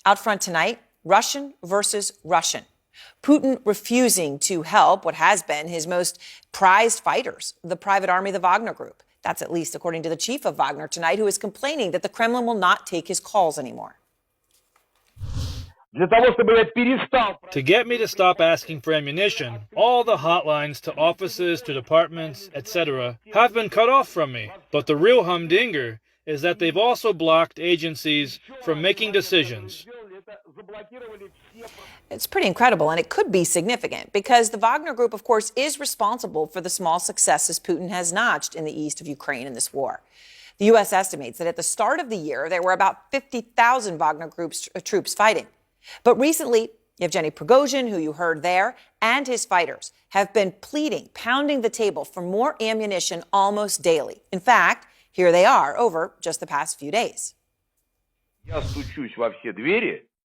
Out front tonight, Russian versus Russian. Putin refusing to help what has been his most prized fighters, the private army, the Wagner Group. That's at least according to the chief of Wagner tonight, who is complaining that the Kremlin will not take his calls anymore. To get me to stop asking for ammunition, all the hotlines to offices, to departments, etc. have been cut off from me. But the real humdinger is that they've also blocked agencies from making decisions. It's pretty incredible, and it could be significant because the Wagner Group, of course, is responsible for the small successes Putin has notched in the east of Ukraine in this war. The U.S. estimates that at the start of the year, there were about 50,000 Wagner Group's troops fighting. But recently, Yevgeny Prigozhin, who you heard there, and his fighters have been pleading, pounding the table for more ammunition almost daily. In fact, here they are over just the past few days.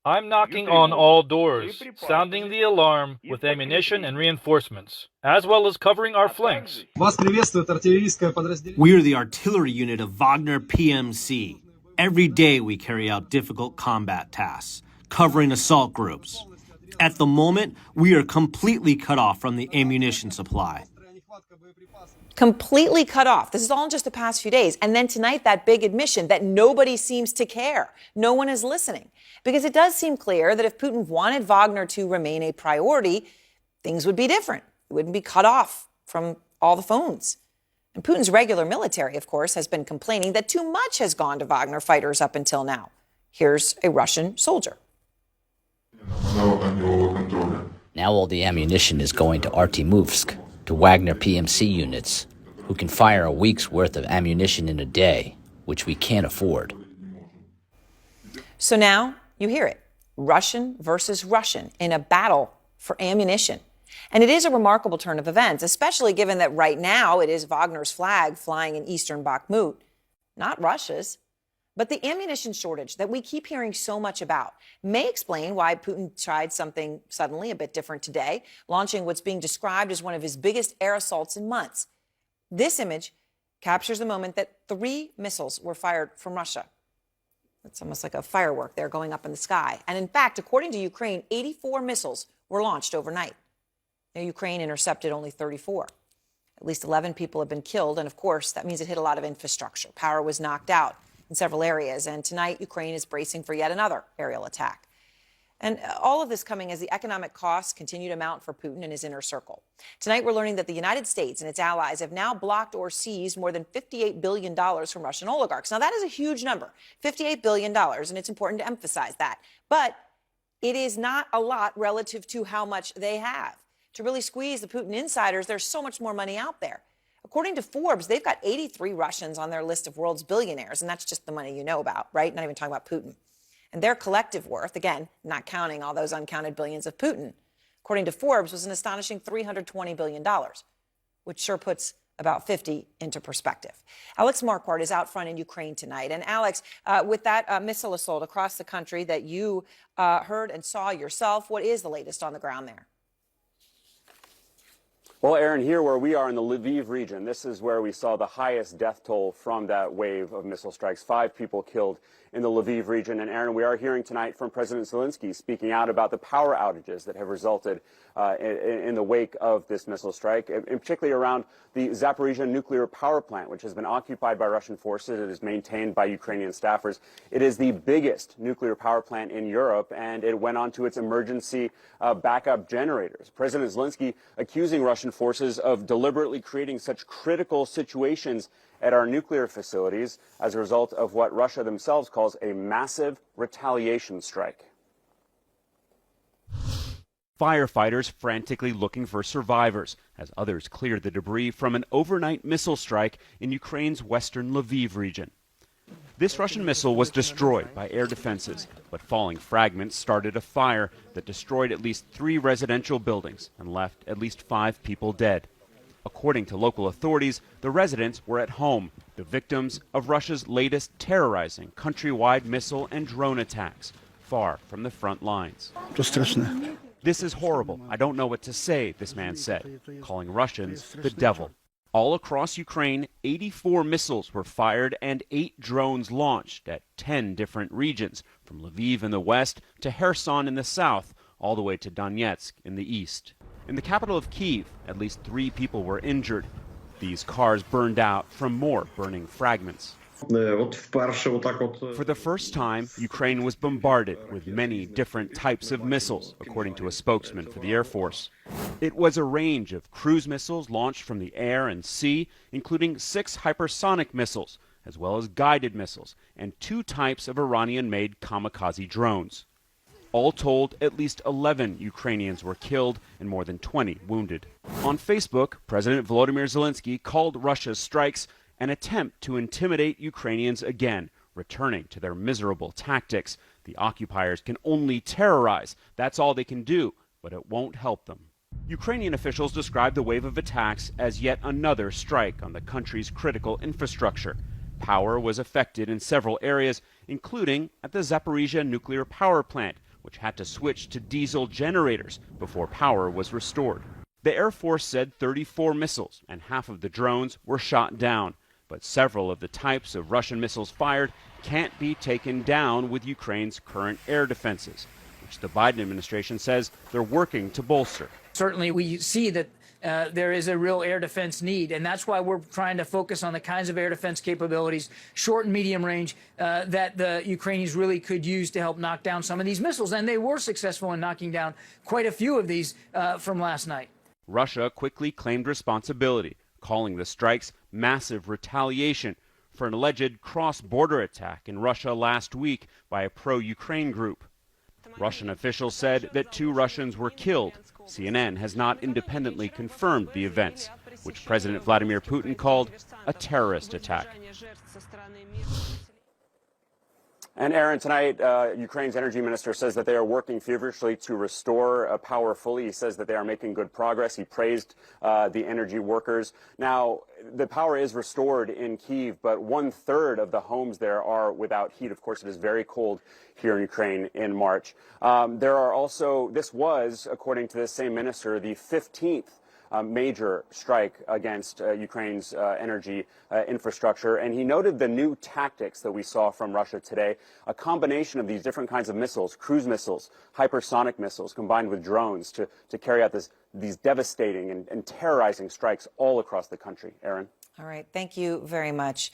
I'm knocking on all doors, sounding the alarm with ammunition and reinforcements, as well as covering our flanks. We are the artillery unit of Wagner PMC. Every day we carry out difficult combat tasks, covering assault groups. At the moment, we are completely cut off from the ammunition supply. Completely cut off. This is all in just the past few days. And then tonight, that big admission that nobody seems to care. No one is listening. Because it does seem clear that if Putin wanted Wagner to remain a priority, things would be different. It wouldn't be cut off from all the phones. And Putin's regular military, of course, has been complaining that too much has gone to Wagner fighters up until now. Here's a Russian soldier. Now all the ammunition is going to Artemovsk, to Wagner PMC units, who can fire a week's worth of ammunition in a day, which we can't afford. So now you hear it. Russian versus Russian in a battle for ammunition. And it is a remarkable turn of events, especially given that right now it is Wagner's flag flying in eastern Bakhmut, not Russia's. But the ammunition shortage that we keep hearing so much about may explain why Putin tried something suddenly a bit different today, launching what's being described as one of his biggest air assaults in months. This image captures the moment that 3 missiles were fired from Russia. It's almost like a firework there going up in the sky. And in fact, according to Ukraine, 84 missiles were launched overnight. Now, Ukraine intercepted only 34. At least 11 people have been killed. And of course, that means it hit a lot of infrastructure. Power was knocked out in several areas. And tonight, Ukraine is bracing for yet another aerial attack. And all of this coming as the economic costs continue to mount for Putin and his inner circle. Tonight, we're learning that the United States and its allies have now blocked or seized more than $58 billion from Russian oligarchs. Now, that is a huge number, $58 billion, and it's important to emphasize that. But it is not a lot relative to how much they have. To really squeeze the Putin insiders, there's so much more money out there. According to Forbes, they've got 83 Russians on their list of world's billionaires, and that's just the money you know about, right? Not even talking about Putin. And their collective worth, again, not counting all those uncounted billions of Putin, according to Forbes, was an astonishing $320 billion, which sure puts about 50 into perspective. Alex Marquardt is out front in Ukraine tonight. And Alex, with that missile assault across the country that you heard and saw yourself, what is the latest on the ground there? Well, Aaron, here where we are in the Lviv region, this is where we saw the highest death toll from that wave of missile strikes. 5 people killed in the Lviv region. And Aaron, we are hearing tonight from President Zelensky speaking out about the power outages that have resulted in the wake of this missile strike, and particularly around the Zaporizhzhia nuclear power plant, which has been occupied by Russian forces. It is maintained by Ukrainian staffers. It is the biggest nuclear power plant in Europe, and it went on to its emergency backup generators. President Zelensky accusing Russian forces of deliberately creating such critical situations at our nuclear facilities as a result of what Russia themselves calls a massive retaliation strike. Firefighters frantically looking for survivors as others cleared the debris from an overnight missile strike in Ukraine's western Lviv region. This Russian missile was destroyed by air defenses, but falling fragments started a fire that destroyed at least 3 residential buildings and left at least 5 people dead. According to local authorities, the residents were at home, the victims of Russia's latest terrorizing countrywide missile and drone attacks, far from the front lines. This is horrible. I don't know what to say, this man said, calling Russians the devil. All across Ukraine, 84 missiles were fired and 8 drones launched at 10 different regions, from Lviv in the west to Kherson in the south, all the way to Donetsk in the east. In the capital of Kyiv, at least 3 people were injured. These cars burned out from more burning fragments. For the first time, Ukraine was bombarded with many different types of missiles, according to a spokesman for the Air Force. It was a range of cruise missiles launched from the air and sea, including 6 hypersonic missiles, as well as guided missiles, and 2 types of Iranian-made kamikaze drones. All told, at least 11 Ukrainians were killed and more than 20 wounded. On Facebook, President Volodymyr Zelensky called Russia's strikes an attempt to intimidate Ukrainians again, returning to their miserable tactics. The occupiers can only terrorize. That's all they can do, but it won't help them. Ukrainian officials described the wave of attacks as yet another strike on the country's critical infrastructure. Power was affected in several areas, including at the Zaporizhia nuclear power plant, which had to switch to diesel generators before power was restored. The Air Force said 34 missiles and half of the drones were shot down. But several of the types of Russian missiles fired can't be taken down with Ukraine's current air defenses, which the Biden administration says they're working to bolster. Certainly, we see that there is a real air defense need, and that's why we're trying to focus on the kinds of air defense capabilities, short and medium range, that the Ukrainians really could use to help knock down some of these missiles. And they were successful in knocking down quite a few of these from last night. Russia quickly claimed responsibility, calling the strikes massive retaliation for an alleged cross-border attack in Russia last week by a pro-Ukraine group. Russian officials said that 2 Russians were killed. CNN has not independently confirmed the events, which President Vladimir Putin called a terrorist attack. And Aaron, tonight, Ukraine's energy minister says that they are working feverishly to restore power fully. He says that they are making good progress. He praised the energy workers. Now, the power is restored in Kyiv, but 1/3 of the homes there are without heat. Of course, it is very cold here in Ukraine in March. There are also, this was, according to this same minister, the 15th major strike against Ukraine's energy infrastructure. And he noted the new tactics that we saw from Russia today, a combination of these different kinds of missiles, cruise missiles, hypersonic missiles, combined with drones to carry out these devastating and terrorizing strikes all across the country. Aaron? All right. Thank you very much.